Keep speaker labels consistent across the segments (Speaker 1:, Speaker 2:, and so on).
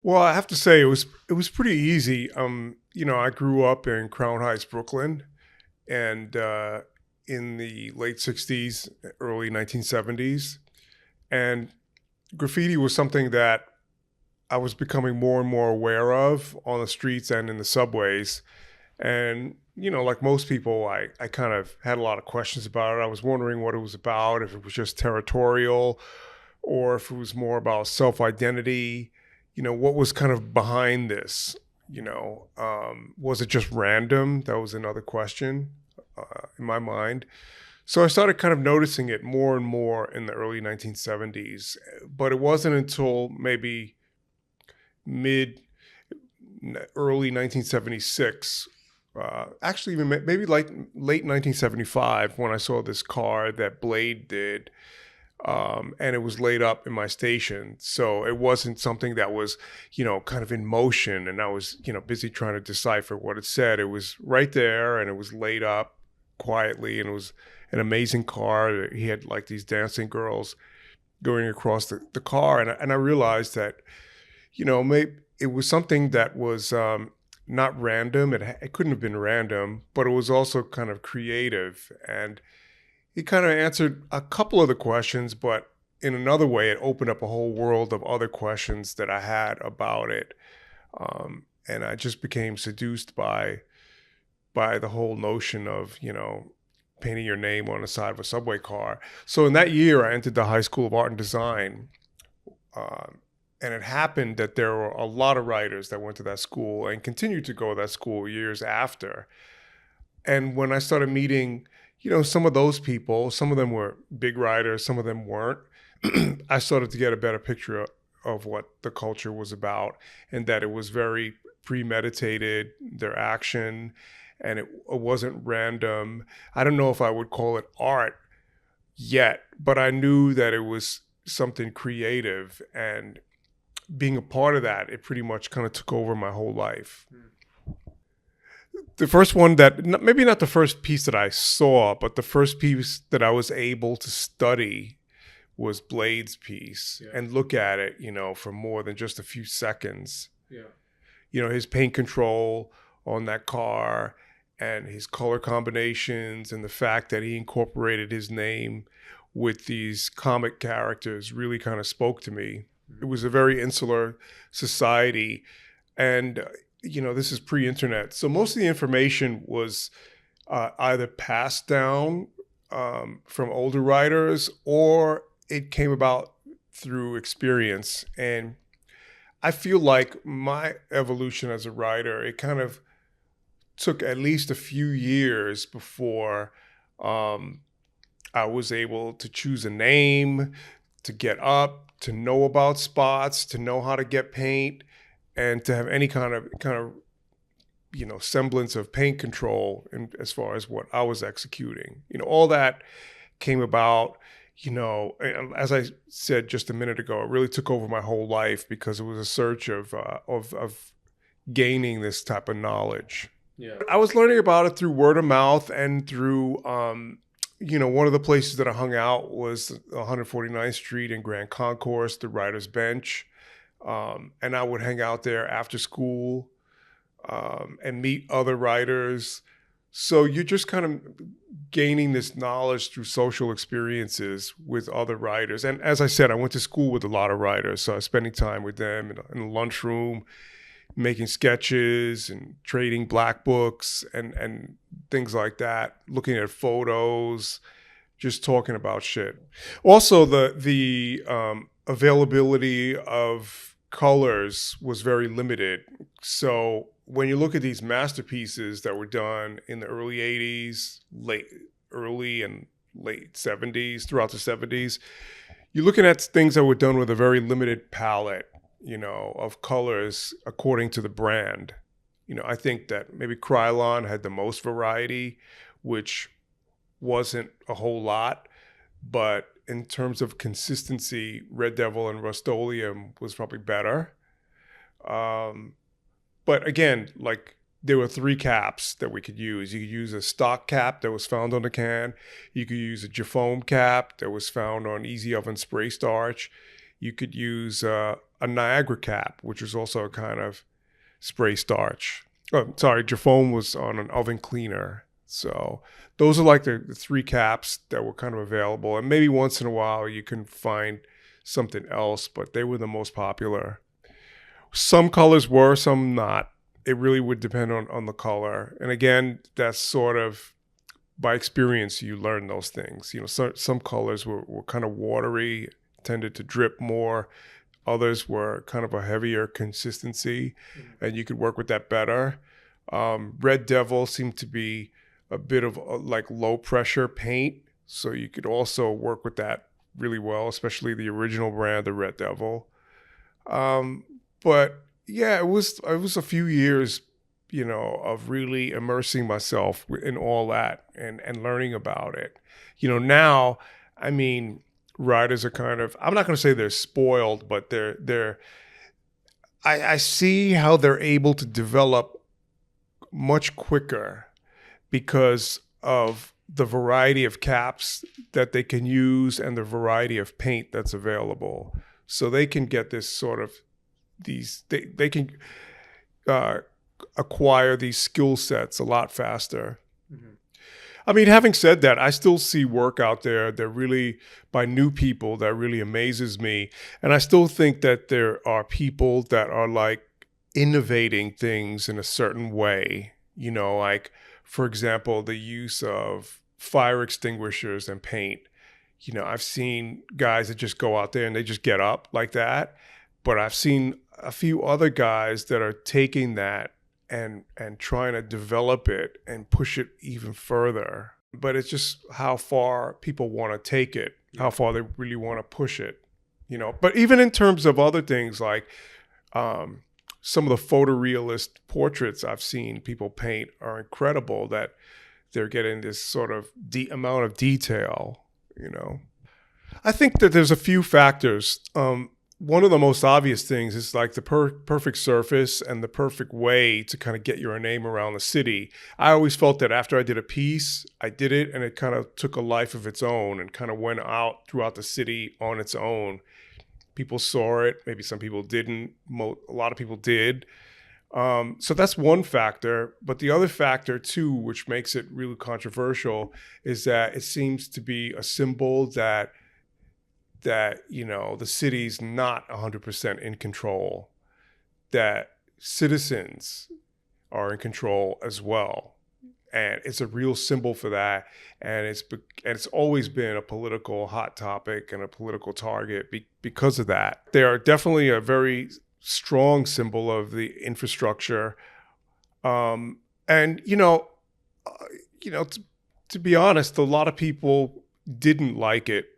Speaker 1: Well, I have to say it was pretty easy. I grew up in Crown Heights, Brooklyn, and in the late '60s, early 1970s, and graffiti was something that I was becoming more and more aware of on the streets and in the subways. And like most people, I kind of had a lot of questions about it. I was wondering what it was about, if it was just territorial, or if it was more about self-identity. What was kind of behind this? Was it just random? That was another question in my mind. So I started kind of noticing it more and more in the early 1970s, but it wasn't until maybe mid early 1976, actually even maybe like late 1975, when I saw this car that Blade did, and it was laid up in my station. So it wasn't something that was, kind of in motion, and I was, busy trying to decipher what it said. It was right there, and it was laid up quietly, and it was an amazing car. He had like these dancing girls going across the car, and I realized that, maybe it was something that was not random. It couldn't have been random, but it was also kind of creative, and he kind of answered a couple of the questions, but in another way, it opened up a whole world of other questions that I had about it. And I just became seduced by the whole notion of, painting your name on the side of a subway car. So in that year, I entered the High School of Art and Design. And it happened that there were a lot of writers that went to that school and continued to go to that school years after. And when I started meeting, some of those people, some of them were big writers, some of them weren't, I started to get a better picture of what the culture was about, and that it was very premeditated, their action, and it wasn't random. I don't know if I would call it art yet, but I knew that it was something creative, and being a part of that, it pretty much kind of took over my whole life. The first one that, maybe not the first piece that I saw, but the first piece that I was able to study was Blade's piece, and look at it, for more than just a few seconds. His paint control on that car, and his color combinations, and the fact that he incorporated his name with these comic characters really kind of spoke to me. It was a very insular society, and this is pre-internet, so most of the information was either passed down from older writers, or it came about through experience. And I feel like my evolution as a writer, it kind of took at least a few years before I was able to choose a name, to get up, to know about spots, to know how to get paint, and to have any kind of semblance of paint control as far as what I was executing. All that came about, as I said just a minute ago, it really took over my whole life, because it was a search of gaining this type of knowledge. I was learning about it through word of mouth, and through one of the places that I hung out was 149th Street in Grand Concourse, the Writer's Bench. And I would hang out there after school and meet other writers. So you're just kind of gaining this knowledge through social experiences with other writers. And as I said, I went to school with a lot of writers, so I was spending time with them in the lunchroom, making sketches and trading black books and things like that, looking at photos, just talking about shit. Also, the availability of colors was very limited. So when you look at these masterpieces that were done in the early 80s, early and late 70s, throughout the 70s, you're looking at things that were done with a very limited palette, of colors according to the brand. I think that maybe Krylon had the most variety, which wasn't a whole lot, but in terms of consistency, Red Devil and Rust-Oleum was probably better. But again, like, there were 3 caps that we could use. You could use a stock cap that was found on the can. You could use a Jafome cap that was found on Easy Oven Spray Starch. You could use a Niagara cap, which is also a kind of spray starch. Oh, sorry, Jafone was on an oven cleaner. So those are like the three caps that were kind of available. And maybe once in a while you can find something else, but they were the most popular. Some colors were, some not. It really would depend on the color. And again, that's sort of by experience, you learn those things. You know, some colors were kind of watery, tended to drip more. Others were kind of a heavier consistency, and you could work with that better. Red Devil seemed to be a bit of like low pressure paint, so you could also work with that really well, especially the original brand, the Red Devil. But yeah, it was a few years, you know, of really immersing myself in all that and learning about it. You know, now, I mean, writers are kind of, I'm not going to say they're spoiled, but I see how they're able to develop much quicker because of the variety of caps that they can use and the variety of paint that's available. So they can get this sort of they can acquire these skill sets a lot faster. Mm-hmm. I mean, having said that, I still see work out there that really, by new people, that really amazes me. And I still think that there are people that are like innovating things in a certain way. You know, like, for example, the use of fire extinguishers and paint. You know, I've seen guys that just go out there and they just get up like that. But I've seen a few other guys that are taking that and trying to develop it and push it even further. But it's just how far people want to take it, how far they really want to push it, you know. But even in terms of other things like some of the photorealist portraits I've seen people paint are incredible, that they're getting this sort of amount of detail, you know. I think that there's a few factors. One of the most obvious things is like the perfect surface and the perfect way to kind of get your name around the city. I always felt that after I did a piece, I did it and it kind of took a life of its own and kind of went out throughout the city on its own. People saw it. Maybe some people didn't. A lot of people did. So that's one factor. But the other factor, too, which makes it really controversial, is that it seems to be a symbol that you know, the city's not 100% in control, that citizens are in control as well. And it's a real symbol for that. And it's always been a political hot topic and a political target because of that. They are definitely a very strong symbol of the infrastructure. And, you know, to be honest, a lot of people didn't like it,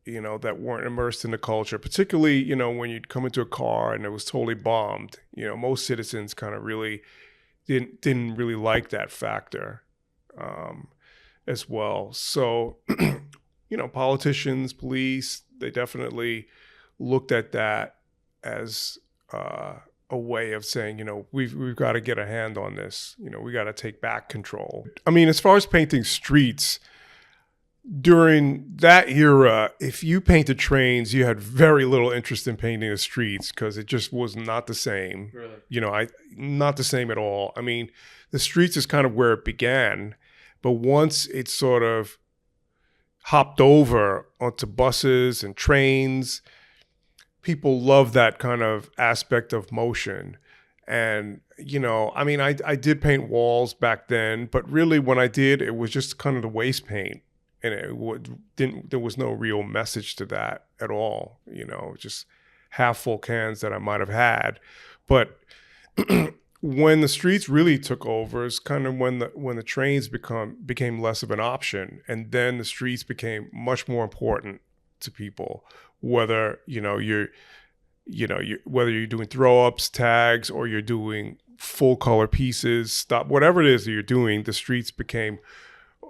Speaker 1: you know, that weren't immersed in the culture, particularly, you know, when you'd come into a car and it was totally bombed. You know, most citizens kind of really didn't really like that factor as well. So, you know, politicians, police, they definitely looked at that as a way of saying, you know, we've got to get a hand on this. You know, we got to take back control. I mean, as far as painting streets, during that era, if you painted trains, you had very little interest in painting the streets because it just was not the same. Really? You know, not the same at all. I mean, the streets is kind of where it began, but once it sort of hopped over onto buses and trains, people love that kind of aspect of motion. And, you know, I mean, I did paint walls back then, but really when I did, it was just kind of the waste paint. And there was no real message to that at all, you know, just half full cans that I might have had. But when the streets really took over is kind of when the trains became less of an option, and then the streets became much more important to people, whether you're doing throw ups, tags, or you're doing full color pieces, whatever it is that you're doing, the streets became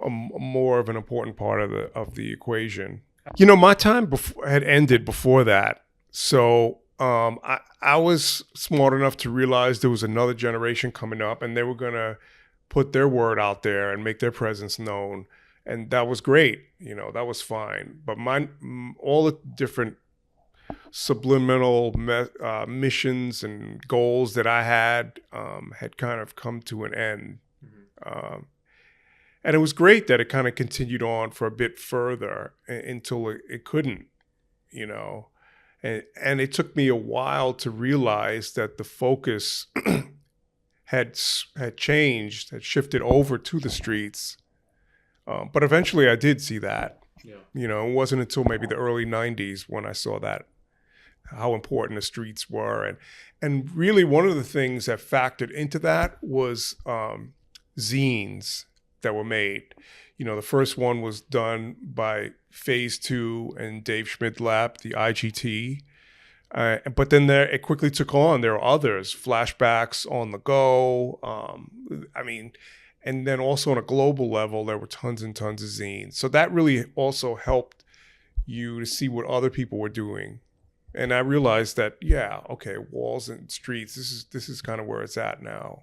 Speaker 1: more of an important part of the equation. You know, my time had ended before that, so I was smart enough to realize there was another generation coming up, and they were gonna put their word out there and make their presence known, and that was great. You know, that was fine. But all the different subliminal missions and goals that I had kind of come to an end. And it was great that it kind of continued on for a bit further until it couldn't, you know. And it took me a while to realize that the focus had changed, had shifted over to the streets. But eventually I did see that. Yeah. You know, it wasn't until maybe the early 90s when I saw that, how important the streets were. And really one of the things that factored into that was zines that were made. You know, the first one was done by Phase 2 and Dave Schmidlap, the IGT. But then it quickly took on. There are others, Flashbacks on the Go. And then also on a global level, there were tons and tons of zines. So that really also helped you to see what other people were doing. And I realized that, yeah, okay, walls and streets, this is kind of where it's at now.